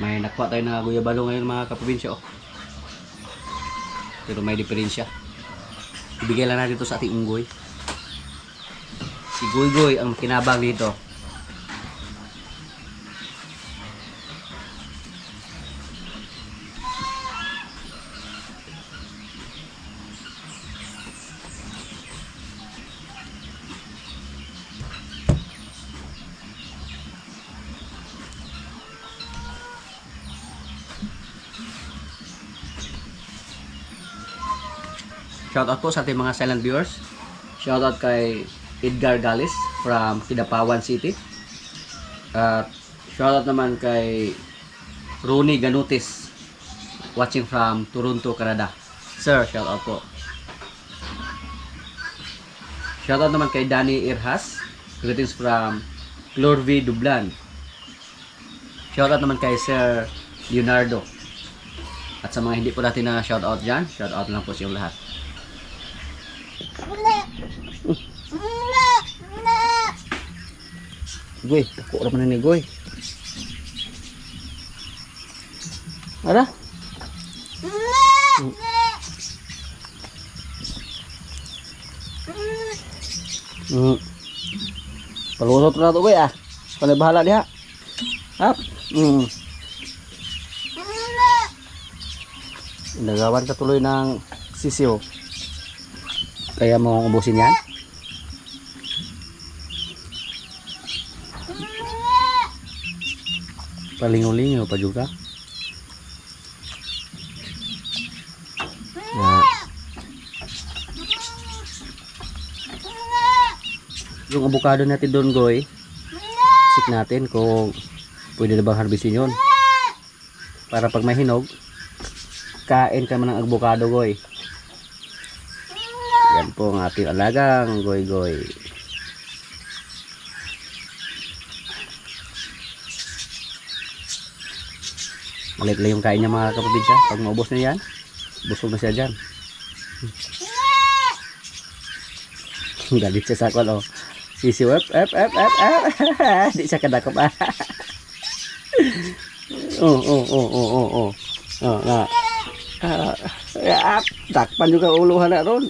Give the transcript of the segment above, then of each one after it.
May nakuha tayo na guyabano ngayon mga kaprobinsya. Oh. Pero may diferensya. Ibigay lang natin ito sa ating unggoy. Si Goy-Goy ang kinabang dito. Shoutout po sa ating mga silent viewers. Shoutout kay Edgar Galis from Kidapawan City. At shoutout naman kay Ronnie Ganutis watching from Toronto, Canada. Sir, shoutout po. Shoutout naman kay Danny Irhas. Greetings from Clorvy, Dublan. Shoutout naman kay Sir Leonardo. At sa mga hindi po natin na shoutout dyan, shoutout lang po sa inyong lahat. Goy, ako raman ni Goy. Ada? Palusot na ito Goy ah. Panay bahala diha. Hap. Nagawan ka tuloy ng sisiyo. Kaya mo ubusin yan? Palingo-lingo pa juga. Nah. Yung avocado natin doon, Goy, check natin kung pwede na bang harvestin yun. Para pag may hinog, kain ka man ng avocado, Goy. Yan po ang ating alagang Goy-Goy. Malit lang yung kain niya mga kaprobinsya. Pag maubos na yan, busog na siya dyan. Galit siya sa akin, oh. Sisi, di siya kadakop. Takpan juga uluhan na ron.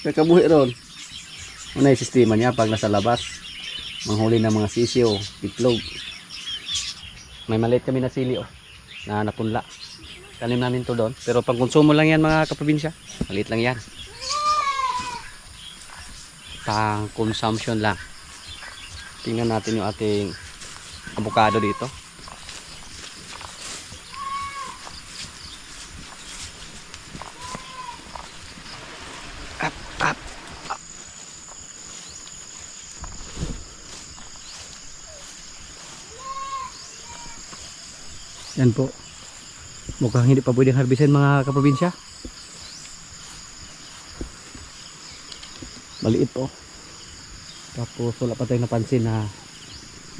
Kakabuhi ron. Ano yung sistema niya pag nasa labas? Manghuli ng mga sisiyo, itlog. May maliit kami na sili, oh, na napunla. Tanim namin to doon. Pero pang konsumo lang yan mga kaprobinsya. Maliit lang yan. Pang consumption lang. Tingnan natin yung ating avocado dito. Yan po. Mukhang hindi pa pwedeng harbisin mga kaprobinsya. Maliit po. Tapos wala pa tayong napansin na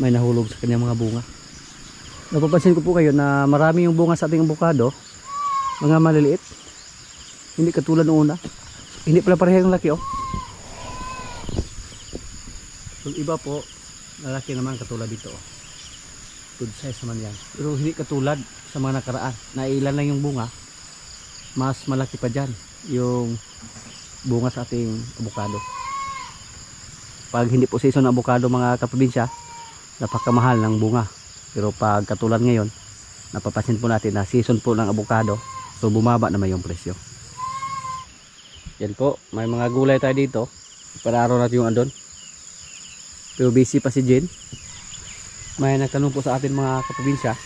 may nahulog sa kanyang mga bunga. Napapansin ko po kayo na marami yung bunga sa ating avocado. Mga maliliit. Hindi katulad noong una. Hindi pala parehong laki, oh. Yung iba po, lalaki naman katulad dito, oh. Good size naman yan. Pero hindi katulad sa mga nakaraan. Nailan lang yung bunga. Mas malaki pa dyan yung bunga sa ating avocado. Pag hindi po season ng avocado mga kaprobinsya, napakamahal ng bunga. Pero pag katulad ngayon, napapansin po natin na season po ng avocado, so bumaba naman yung presyo. Yan po, may mga gulay tayo dito. Ipararo natin yung andon. Pero busy pa si Jen. May nagtanong po sa atin mga kaprobinsya.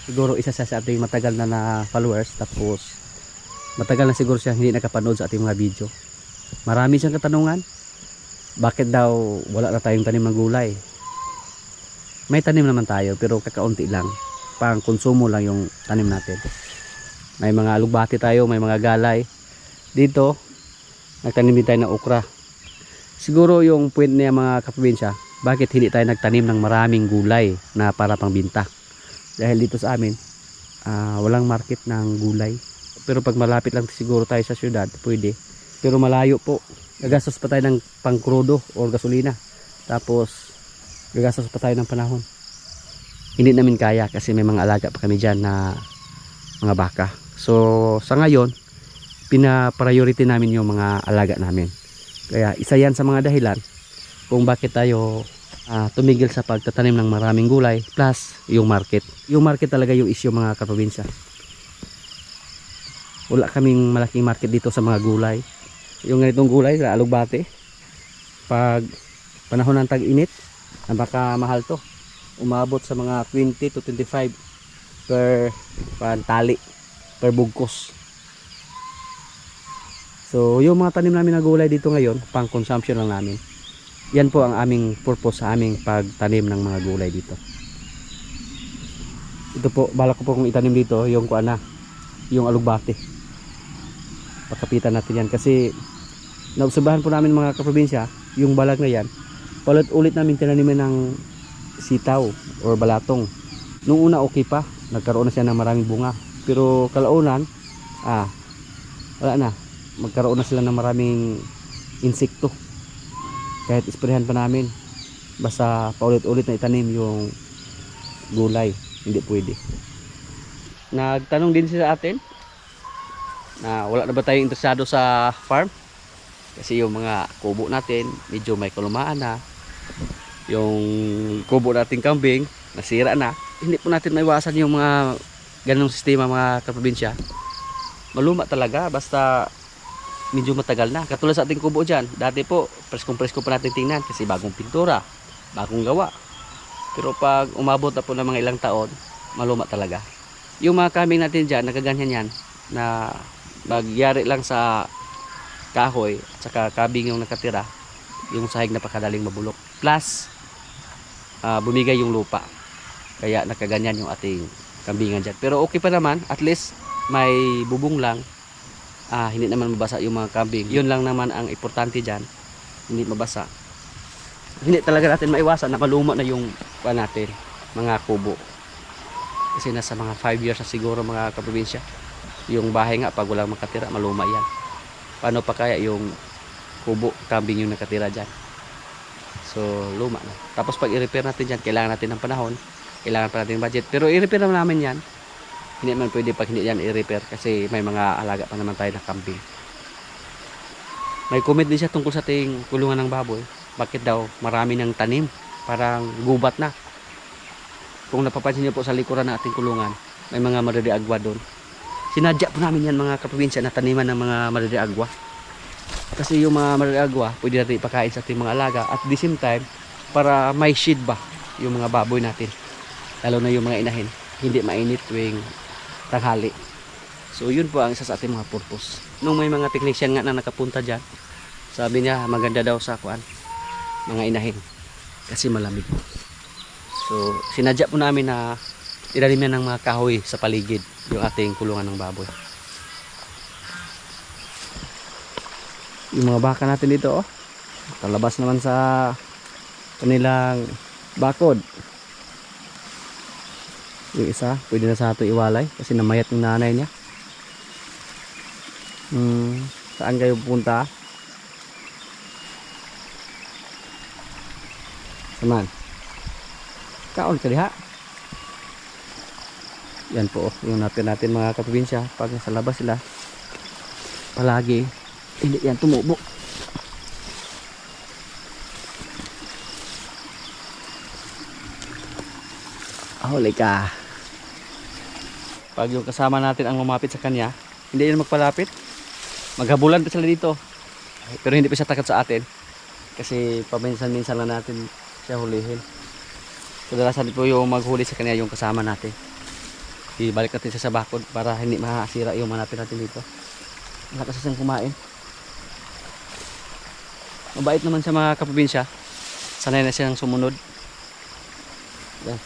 Siguro isa sa ating matagal na followers. Tapos matagal na siguro siya hindi nakapanood sa ating mga video. Marami siyang katanungan. Bakit daw wala na tayong tanim ng gulay? May tanim naman tayo pero kakaunti lang. Pang konsumo lang yung tanim natin. May mga alugbati tayo, may mga galay. Dito nagtanim din tayo ng okra. Siguro yung point niya mga kaprobinsya, bakit hindi tayo nagtanim ng maraming gulay na para pangbenta? Dahil dito sa amin walang market ng gulay. Pero pag malapit lang siguro tayo sa syudad, pwede. Pero malayo po. Gagastos pa tayo ng pangkrudo o gasolina. Tapos gagastos pa tayo ng panahon. hindi namin kaya kasi may mga alaga pa kami dyan na mga baka. So sa ngayon, pina-priority namin yung mga alaga namin. Kaya isa yan sa mga dahilan kung bakit tayo tumigil sa pagtatanim ng maraming gulay, plus yung market. Yung market talaga yung issue mga kaprobinsya. Wala kaming malaking market dito sa mga gulay. Yung ganitong gulay sa alugbate, pag panahon ng tag-init, baka mahal to. Umabot sa mga 20 to 25 per tali, per bugkos. So yung mga tanim namin na gulay dito ngayon, pang consumption lang namin. Yan po ang aming purpose sa aming pagtanim ng mga gulay dito. Ito po, balak ko po kung itanim dito yung yung alugbate. Pagkapitan natin yan kasi naobserbahan po namin mga kaprobinsya, yung balag na yan, palit-ulit namin tinanimin ng sitaw or balatong. Nung una okay pa, nagkaroon na siya ng maraming bunga. Pero kalaunan, wala na. Magkaroon na sila ng maraming insekto. Kahit isprehan pa namin, basta paulit-ulit na itanim yung gulay, hindi pwede. Nagtanong din sila sa atin na wala na ba tayong interesado sa farm, kasi yung mga kubo natin medyo may kalumaan na, yung kubo nating kambing nasira na. Hindi po natin maiwasan yung mga ganong sistema mga kaprobinsya. Maluma talaga basta medyo matagal na. Katulad sa ating kubo dyan, dati po preskong-presko pa natin tingnan kasi bagong pintura, bagong gawa. Pero pag umabot na po ng mga ilang taon, maluma talaga. Yung mga kambing natin dyan, nagaganyan yan na magyari lang sa kahoy at saka kabing yung nakatira, yung sahig na pakadaling mabulok. Plus bumigay yung lupa, kaya nakaganyan yung ating kambingan dyan. Pero okay pa naman, at least may bubong lang. Hindi naman mabasa yung mga kambing. Yun lang naman ang importante dyan, hindi mabasa. Hindi talaga natin maiwasan na maluma na yung natin, mga kubo. Kasi nasa mga 5 years na siguro mga kaprobinsya. Yung bahay nga pag walang makatira, maluma yan. Paano pa kaya yung kubo, kambing yung nakatira dyan? So luma na. Tapos pag i-repair natin dyan, kailangan natin ng panahon, kailangan pa natin ng budget. Pero i-repair naman yan. Hindi man pwede pag hindi yan i-repair kasi may mga alaga pa naman tayo na kambing. May comment din siya tungkol sa ating kulungan ng baboy. Bakit daw marami ng tanim, parang gubat na. Kung napapansin niyo po sa likuran ng ating kulungan, may mga madadiagwa doon. Sinadya po namin yan mga kaprobinsya na taniman ng mga madadiagwa. Kasi yung mga madadiagwa pwede natin ipakain sa ating mga alaga, at the same time para may shade ba yung mga baboy natin, lalo na yung mga inahin, hindi mainit tuwing tanghali. So yun po ang isa sa ating mga purpose. Nung may mga technician nga na nakapunta dyan, sabi niya maganda daw sa mga inahin kasi malamig. So sinadya po namin na ilalim ng mga kahoy sa paligid yung ating kulungan ng baboy. Yung mga baka natin dito, talabas naman sa kanilang bakod. Yung isa, pwede na sa ato iwalay kasi namayat yung nanay niya. Saan kayo pupunta? Saman. Kaon ka diha. Yan po, yung natin mga kaprobinsya, pag nasa labas sila, palagi, hindi yan tumubo. Huli ka. Pag yung kasama natin ang lumapit sa kanya, hindi yan magpalapit. Maghabulan pa sila dito. Pero hindi pa siya takot sa atin. Kasi paminsan-minsan lang natin siya hulihin. Kadalasan po yung maghuli sa kanya yung kasama natin. Ibalik natin siya sa bakod para hindi mahasira yung manapin natin dito. Malakas siyang kumain. Mabait naman sa mga kaprobinsya. Sanay na siyang sumunod. Yan.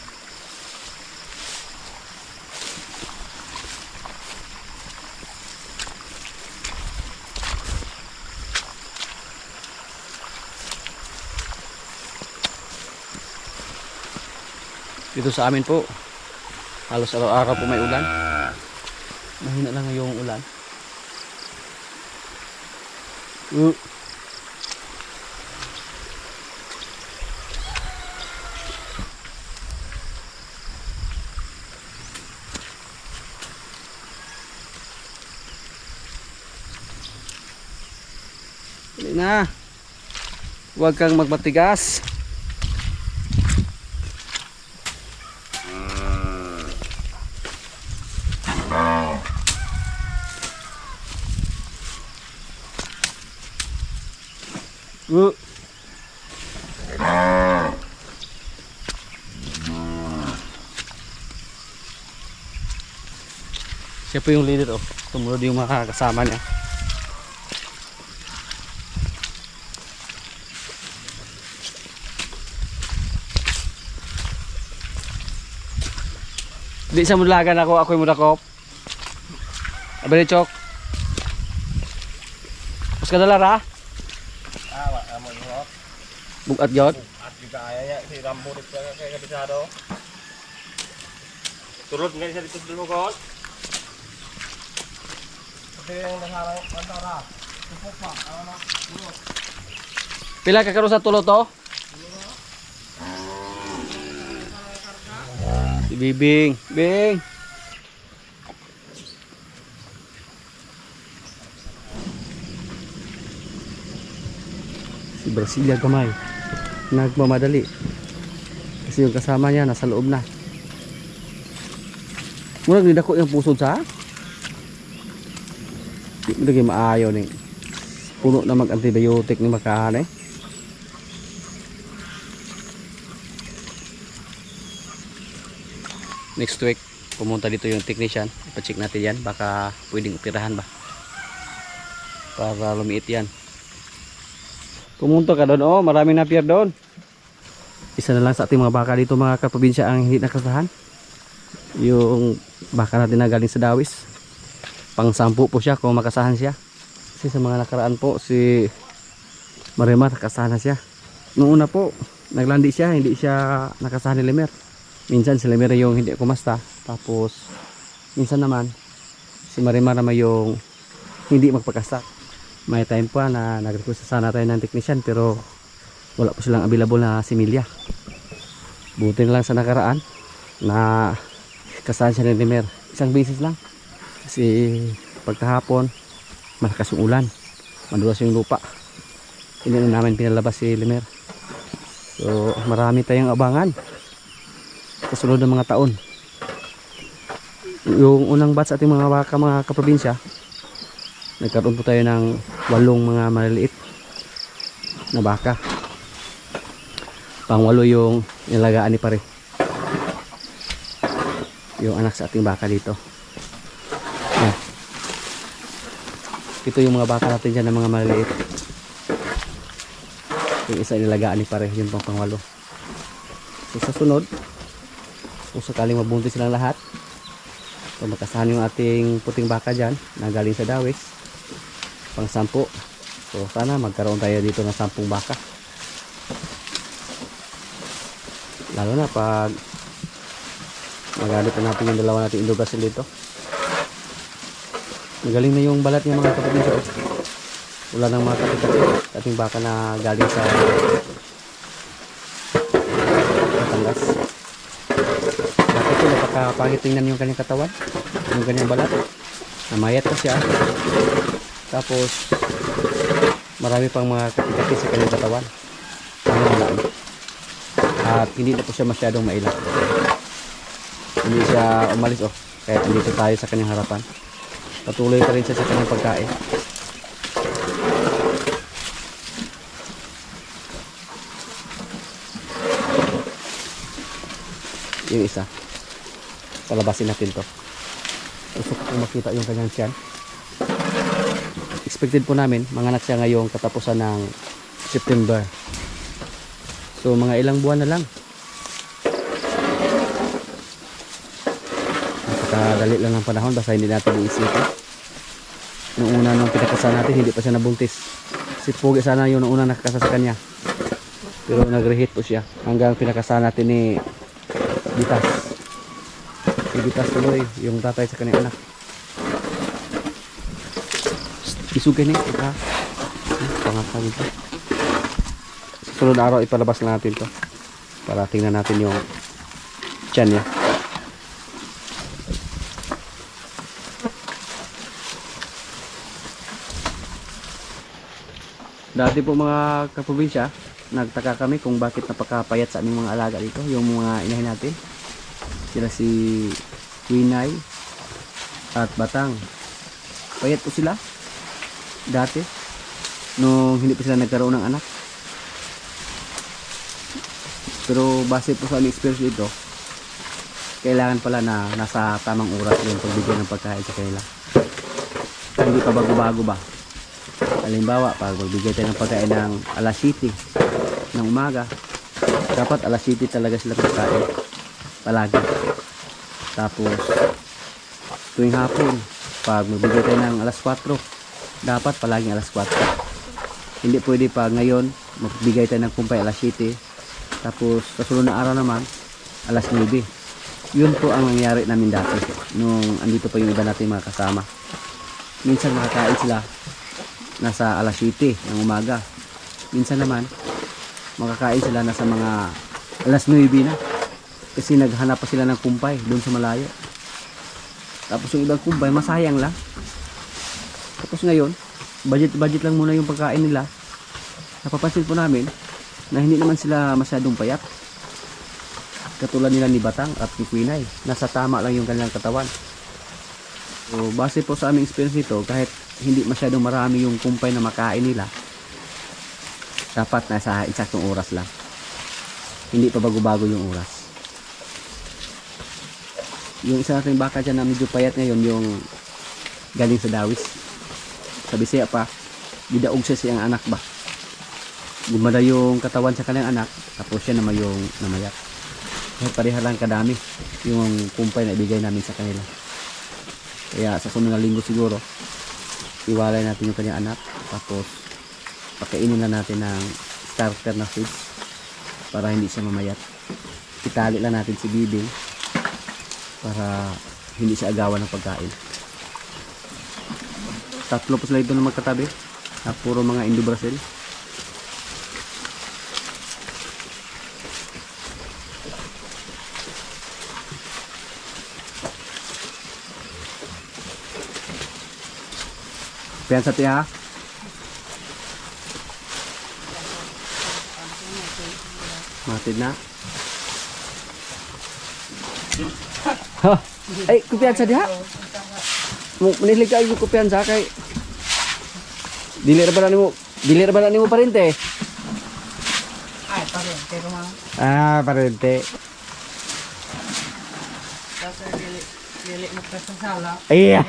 Dito sa amin po, halos araw-araw po may ulan. Mahina lang yung ulan. Dali na. Huwag kang magmatigas. Siya po yung leader, oh. Tumunod yung mga kasama niya. Di sa mulagan ako yung mudakop. Abali chok. Mas kadalara? Amo yo. Bugat yun. At juga ayah si Rambo di kayak kabisado. Turun nggak bisa ditutup dulu kon. Oke yang dasar antara. Cukup pak, anak turun. Pila ka karo sa tulo to? Si Bibing, Bing. Si Brasilia gamay. Nagmamadali. Kasi yung kasama niya nasa loob na. Murag ni dako yung pusod sa. Di mo lagi maayaw ni. Puno na mag-antibiotic ni makahan eh. Next week pumunta dito yung technician, ipa-check natin yan, baka pwedeng operahan ba para lumiit yan. Pumunta ka doon, oh, maraming napier doon. Isa na lang sa ating mga baka dito mga kaprobinsya ang hindi nakasahan, yung baka natin na galing sa Dawis. Pang 10 po siya kung makasahan siya, kasi sa mga nakaraan po si Marimar nakasahan na siya. Noong una po naglandi siya, hindi siya nakasahan ni Lemer. Minsan si Lemer yung hindi kumasta, tapos minsan naman si Marimar naman yung hindi magpakasta. May time pa na nag-request sana tayo ng technician pero wala po silang available na similya. Buti na lang sa nakaraan na kasahan siya ni Lemer. Isang beses lang kasi pagkahapon malakas yung ulan, madulas yung lupa, hindi na namin pinalabas si Lemer. So marami tayong abangan sa sunod ng mga taon. Yung unang batch ating mga baka mga kaprobinsya, nagkaroon po tayo ng 8 mga maliliit na baka. Pang-8 yung nilagaan ni pare, yung anak sa ating baka dito. Yan. Ito yung mga baka natin dyan na mga maliliit. Yung isa nilagaan ni pare, yun pang-8. So sa sunod, kung sakaling mabuntis silang lahat, so makasahan yung ating puting baka dyan na galing sa Dawis, pang 10. So sana magkaroon tayo dito ng 10 baka, lalo na pag magamit na natin yung dalawa nating Indobrasil dito. Magaling na yung balat niya mga kapatid. Wala nang mga kapit-kapit ating baka na galing sa Batangas. Ito napakapangit tingnan yung kanyang katawan, yung kanyang balat, namayat pa siya, tapos marami pang mga kapit-kapit sa kanyang katawan, at hindi na po siya masyadong mailap. Hindi siya umalis, oh, kaya dito tayo sa kanyang harapan, patuloy pa rin siya sa kanyang pagkain. Yung isa, palabasin natin to. Gusto ko makita yung kanyang tiyan. Expected po namin manganak siya ngayong katapusan ng September. So mga ilang buwan na lang. Napakadali lang ng panahon, basta hindi natin iisipin. Nung una nung pinakasal natin, hindi pa siya nabuntis. Si Pugi sana yung nung una nakakasal sa kanya, pero nag-reheat po siya hanggang pinakasal natin ni Bitas. Si Bitas tuloy yung tatay sa kanyang anak. Isugay ni ha. Pangatang ito. Sunod araw ipalabas na natin to para tingnan natin yung tiyan niya. Dati po mga kaprobinsya, nagtaka kami kung bakit napakapayat sa aming mga alaga dito, yung mga inahin natin. Sila si Quinay at Batang. Payat po sila dati nung hindi pa sila nagkaroon ng anak. Pero base po sa aming experience dito, kailangan pala na nasa tamang oras yung pagbigay ng pagkain sa kanila. Hindi pa bago-bago ba? Halimbawa, pag magbigay tayo ng pagkain ng alas 7 ng umaga, dapat alas 7 talaga sila pagkain palagi. Tapos tuwing hapon, pag magbigay tayo ng alas 4, dapat palaging alas 4. Hindi pwede pag ngayon magbigay tayo ng kumpay alas 7, tapos sa sunod na araw naman alas 9. Yun po ang nangyari namin dati nung andito pa yung iba natin mga kasama. Minsan makakain sila nasa alas 7 ng umaga. Minsan naman makakain sila nasa mga alas 9 na, kasi naghanap pa sila ng kumpay doon sa malayo. Tapos yung ibang kumpay masayang lang. Tapos ngayon budget lang muna yung pagkain nila. Napapansin po namin na hindi naman sila masyadong payat, katulad nila ni Batang at ni Quinay. Nasa tama lang yung kanilang katawan. So base po sa aming experience nito, kahit hindi masyadong marami yung kumpay na makain nila, dapat nasa eksaktong oras lang, hindi pa bago-bago yung oras. Yung isa nating baka dyan na medyo payat ngayon, yung galing sa Dawis, sa Bisaya pa, didaog siya siyang anak ba, gumada yung katawan sa kanyang anak, tapos siya naman yung namayat. Kahit pareha lang kadami yung kumpay na ibigay namin sa kanila. Kaya sa sunod na linggo siguro, iwalay natin yung kanyang anak, tapos pakainin lang natin ng starter na feeds para hindi siya mamayat. Itali lang natin si Bibing para hindi siya agawan ng pagkain. Tatlo po sila ito na magkatabi, na puro mga Indo-Brazil. Piyansa tiya. Matid na. Ha? Ay, kupiyansa diha. Manilig ka yung kupiyansa kay dili ra ba nimo parente? Ay, parente naman. Ah, parente. Tapos lili mo pa sa sala. Iya.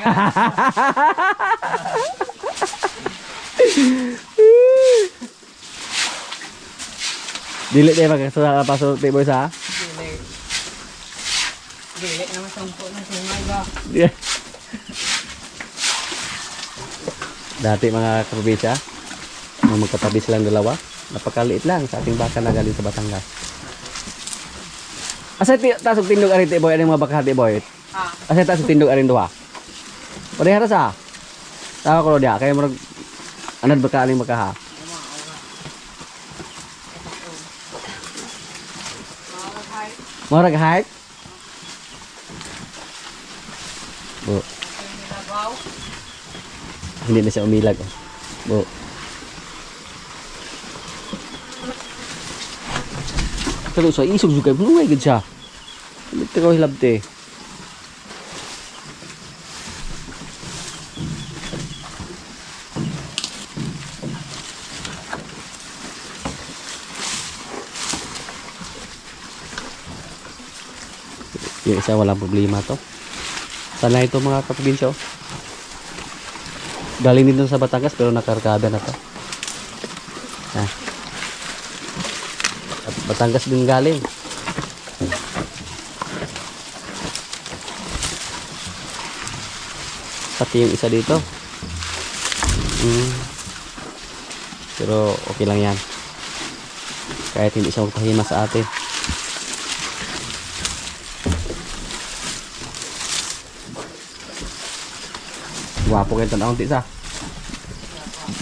Dili tayo magkasapasok tayo boy sa? Lili naman sampo na sumay ba? Yeah. Dati mga kaprobinsya, nung magkatabi silang dalawa, napakaliit lang sa ating baka na galing sa Batangas. Asa tasog tindog arin ti boy, anong mga baka ti boy? Ha? Asa tasog tindog arin duha? Parehara sa? Tawa ko dia, kaya murag anad baka aling baka ha? Murag height? Bu. Hindi na siya umilag. Bu. Pero sa isog juga bunuhay gid siya. Hindi ko hilabte. Yung isa walang problema to. Sana ito mga kaprobinsya. Galing din sa Batangas pero nakarkada na to. Ah. At Batangas din galing. Pati yung isa dito. Pero okay lang yan. Kahit hindi siya magpahima sa atin. Wapo kayo tanawang tisa.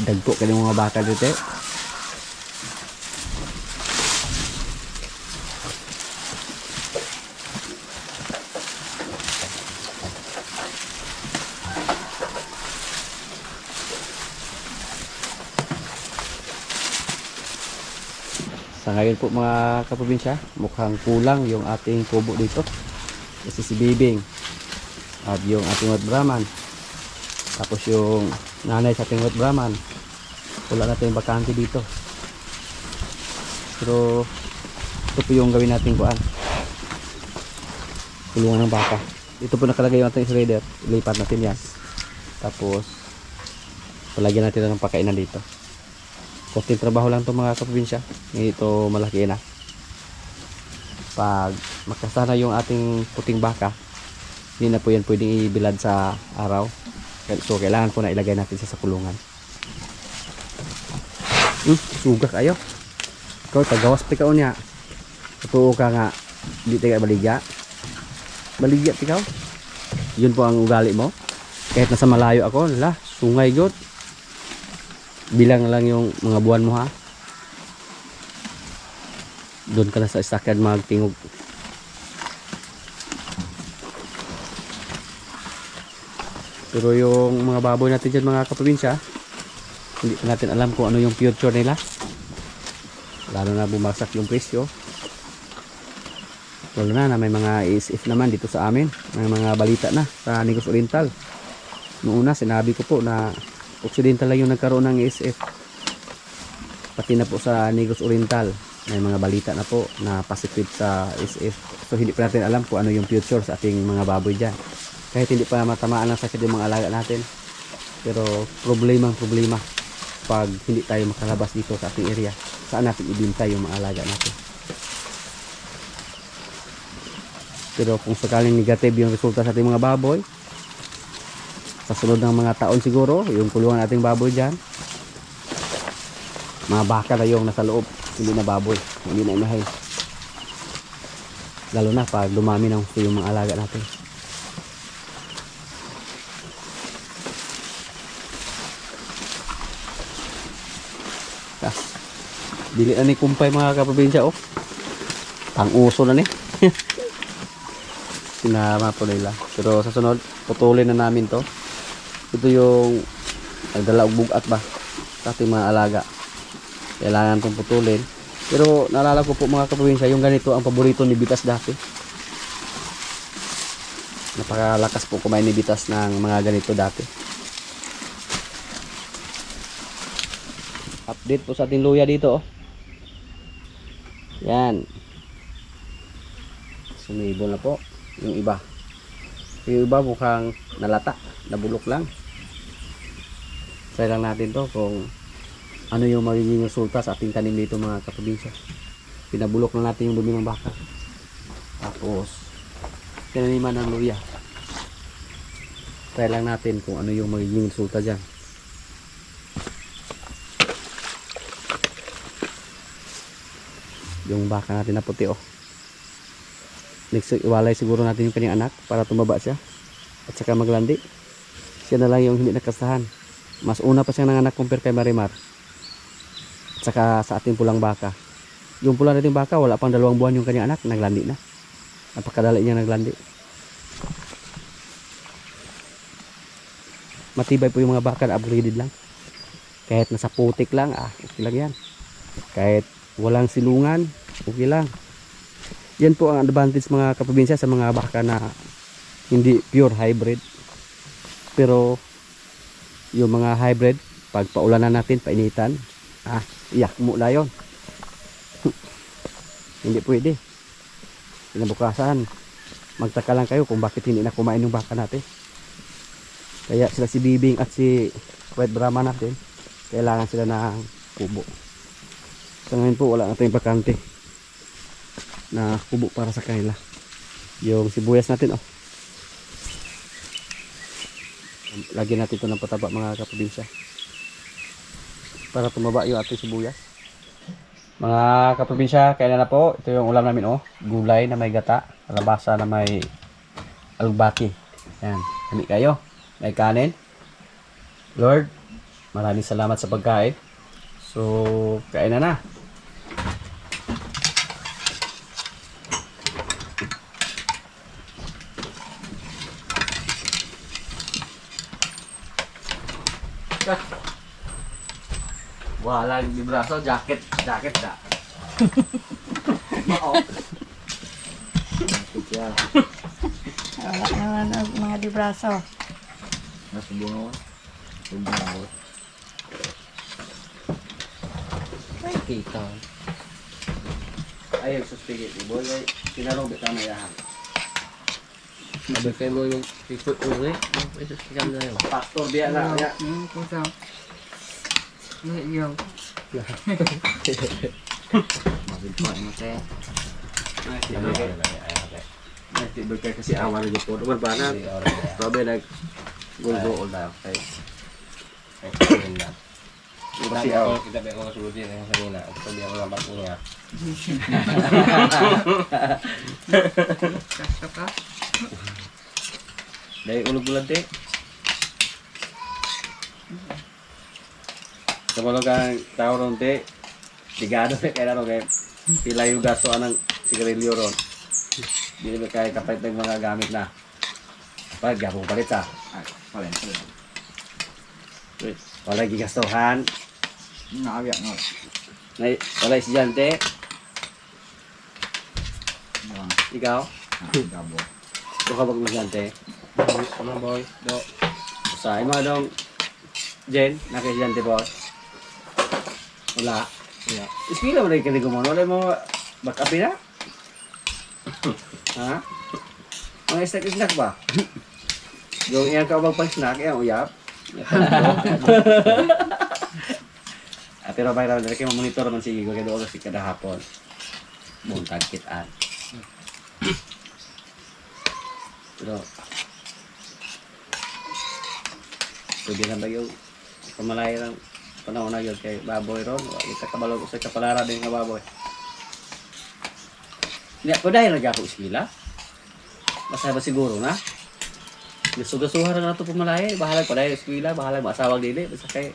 Dagpo kayo mga baka dito. Sa ngayon po mga kaprobinsya, mukhang kulang yung ating kubo dito. Kasi si Bibing at yung ating White Brahman. Tapos yung nanay sa ating White Brahman. Wala natin yung bakante dito. Pero ito po yung gawin natin kuan. Kulungan ng baka. Ito po nakalagay yung ating shredder. Ilipat natin yan. Tapos palagyan natin ng pakainan dito. Konting trabaho lang to mga kaprobinsya. Ngayon ito malaki na. Pag makasana yung ating puting baka, hindi na po yan pwedeng ibilad sa araw. So kailangan po na ilagay natin siya sa kulungan. Suga kayo. Ikaw tagawas pa ikaw niya. Totoo ka nga. Hindi tayo baligya. Baligya ikaw. Yun po ang ugali mo. Kahit nasa malayo ako, sungay god. Bilang lang yung mga buwan mo ha. Doon ka na sa istakad magtingog. Pero yung mga baboy natin dyan mga kaprobinsya, hindi natin alam kung ano yung future nila. Lalo na bumagsak yung presyo. Lalo na may mga ESF naman dito sa amin. May mga balita na sa Negros Oriental. Noong una sinabi ko po na Occidental lang yung nagkaroon ng ESF. Pati na po sa Negros Oriental may mga balita na po na positive sa ESF. So hindi pa natin alam kung ano yung future sa ating mga baboy dyan. Kahit hindi pa matamaan ng sakit yung mga alaga natin. Pero problema pag hindi tayo makalabas dito sa ating area. Saan natin ibinta yung mga alaga natin. Pero kung sakaling negative yung resulta sa ating mga baboy, sa sunod ng mga taon siguro, yung kulungan nating baboy dyan, mga baka na yung nasa loob, hindi na baboy, hindi na inahay. Lalo na pag dumami ng gusto yung mga alaga natin. Dili na ni kumpay mga kaprobinsya oh. Tang-uso na ni. Sinama po nila. Pero sa sunod, putulin na namin to. Ito yung nagdala og bugat ba sa ating mga alaga. Kailangan itong putulin. Pero naalala ko po mga kaprobinsya, yung ganito ang paborito ni Bitas dati. Napakalakas po kumain ni Bitas ng mga ganito dati. Update po sa ating luya dito oh. Yan. Sumibo na po yung iba. Yung iba mukhang nalata, nabulok lang. Try lang natin to kung ano yung magiging resulta sa ating tanim dito mga kaprobinsya. Pinabulok na natin yung dumi ng baka. Tapos tinaniman ng luya. Try lang natin kung ano yung magiging resulta dyan. Yung baka natin na puti oh. Next iwalay siguro natin yung kanyang anak para tumaba siya at saka maglandi. Siya na lang yung hindi nakastahan. Mas una pa siyang nanganak compare kay Marimar at saka sa ating pulang baka. Yung pulang nating baka wala pang 2 buwan yung kanyang anak, naglandi na. Napakadali niya naglandi. Matibay po yung mga baka na upgraded lang. Kahit nasa putik lang okay lang yan. Kahit walang silungan, okay lang. Yan po ang advantage mga kaprobinsya sa mga baka na hindi pure hybrid. Pero yung mga hybrid, pag paulanan natin, painitan, iyak mo na yun. Hindi pwede. Kinabukasan, magtaka lang kayo kung bakit hindi na kumain yung baka natin. Kaya sila si Bibing at si White Brahman natin, kailangan sila ng kubo. Sa ngayon po wala na tayong bakante na kubo para sa kanila. Yung sibuyas natin oh. Lagyan natin ito ng pataba mga kaprobinsya para tumaba yung ating sibuyas. Mga kaprobinsya, kailan na po. Ito yung ulam namin oh. Gulay na may gata, kalabasa na may alubaki. Yan, kami kayo. May kanin. Lord, maraming salamat sa pagkain. So, kain na. Walang di braso, jacket da. Wala naman ang mga libraso. Nasa bungaw. Bungaw. Ay, kita. Ayaw sa spaghetti boy. Ay, kinarong bita na yahan. Sabi kayo mo yung seafood uwi. Ay, susikan na yun. Pastor biya na. Ya. Kusang. Iyo. Mabintuan mo te. Ay, tibay kay kasi awan na po. Naman ba na? Sabi nag gulgo na. Ay, Ayun na. kasi awan. Kita ba ako kasulod din yung kanina. At sabi ako nga bako niya. Kasta ka. Dahil ulog bulan te. Kapag kang tao ron te, sigado te kaya ron kaya pila yung gasto anang sigarilyo ron. Hindi ba kaya kapait ng mga gamit na. Kapag gabong palit sa. Ay, palen. Wala gigastuhan. Naabiyak nga. Wala estudyante. Ikaw? Gabo. Ito ka bang estudyante? Ano boy? Do. Sa imo dong Jen, naka-estudyante boss? Wala. Yeah. Ispila mo na yung kaniguman. Wala mo backup na? Ha? Mga snack ba? Yung iyang kaubang pang-snack, iyang uyap. Pero bayra na kayo monitor man sige ko kay doon si kada hapon. Buntag kitaan. Pero pwede na ba yung pamalay ng panahon na yun kay baboy ron? Kita kabalo ko sa kapalara din nga baboy. Hindi ako dahil nag-ako iskila. Masaya ba siguro na? Gusto-gustuhan na ito pumalay. Bahala ko dahil iskila. Bahala masawag dili. Basta kay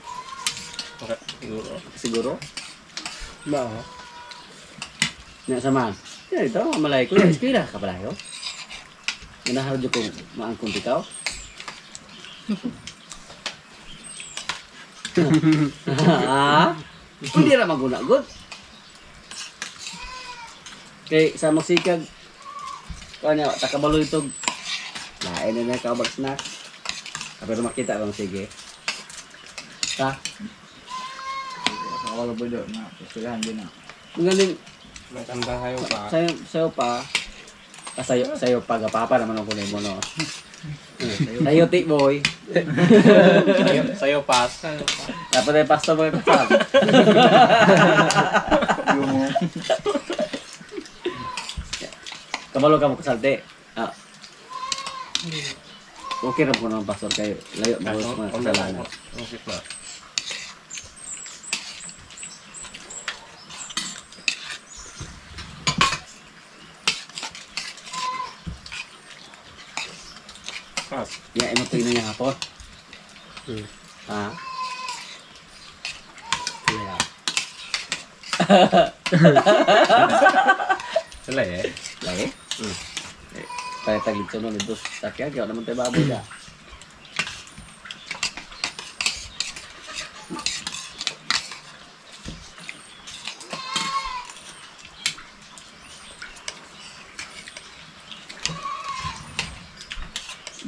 Okay, siguro. siguro. Ba ako? Nga saman. Yan ito, malay ko. Yan, iskila ka pala yun. Ginaharad ko maangkong ikaw. Ah, hindi na maguna-good. Kay sa magsikag, kanya, takabalo itong lain na na kabag snack. Pero makita lang sige. Ha? Sa wala ba doon na. Pagsilahan din na. Magaling, May tanda kayo pa. sayo pa. Sayo pa, gapapa naman ako na mo, no? Sayo tik boy. Sayo pas. Dapat ay pastor mo yung pasal. Yung Kabalo ka mo kasalte. Ah. Okay na po ng pastor kayo. Layo mo sa mga kasalanan. Okay na. Pas. Ya, imo tuloy na niya hapon. Ha? Yeah. Sila eh. Lagi? Kaya taglit sa nung ito. Sakya, kaya naman tayo baboy na.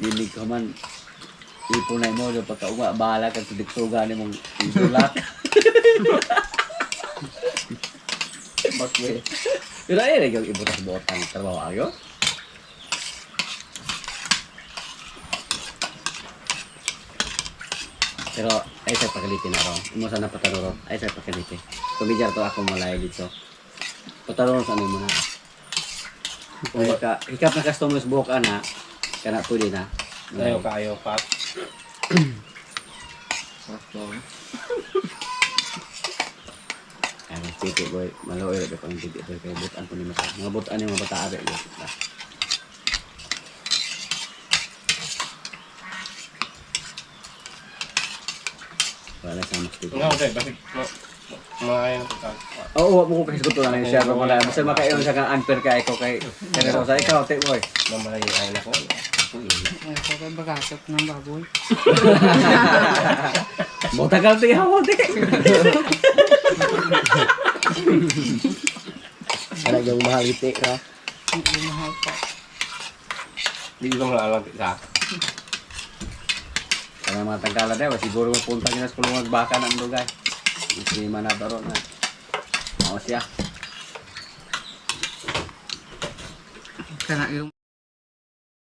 Dinig ka man. Ipunay mo, yung pagkaunga, bahala kang tudiksuga ni mong idulak. Bakwe. Pero ay, yung ibutas-botang trabaho ayo. Pero ay sa pagalitin na ron. Imo sana patarong. Ay sa pagalitin. Kumidyar to ako malay dito. Patarong sa ano mo na. Kung baka hikap na customers buhok ana, kana pwede na. Sayo kayo pas. pastor. Ay, titi boy, maloy ra pang titi boy kay butan po ni mata. Mga butan yung mga bata abe yo. Wala sa mas titi. Nga okay, basta mga kayo na pagka. Oo, mo ko kasi ko lang siya mo na. Basta makaiyon sa kang unfair ka ikaw kay kanero sa ikaw te boy. Mamalayo ay na ko. Ay, ko kay bagatok ng baboy. Mo tagal ti hawon te. yung mahal iti ka. Hindi mahal po. Hindi ko malalang ka. Kaya mga tagkala daw, siguro mapunta nila sa kulungan baka ng lugay. Hindi man na na. Ako siya. Kana yung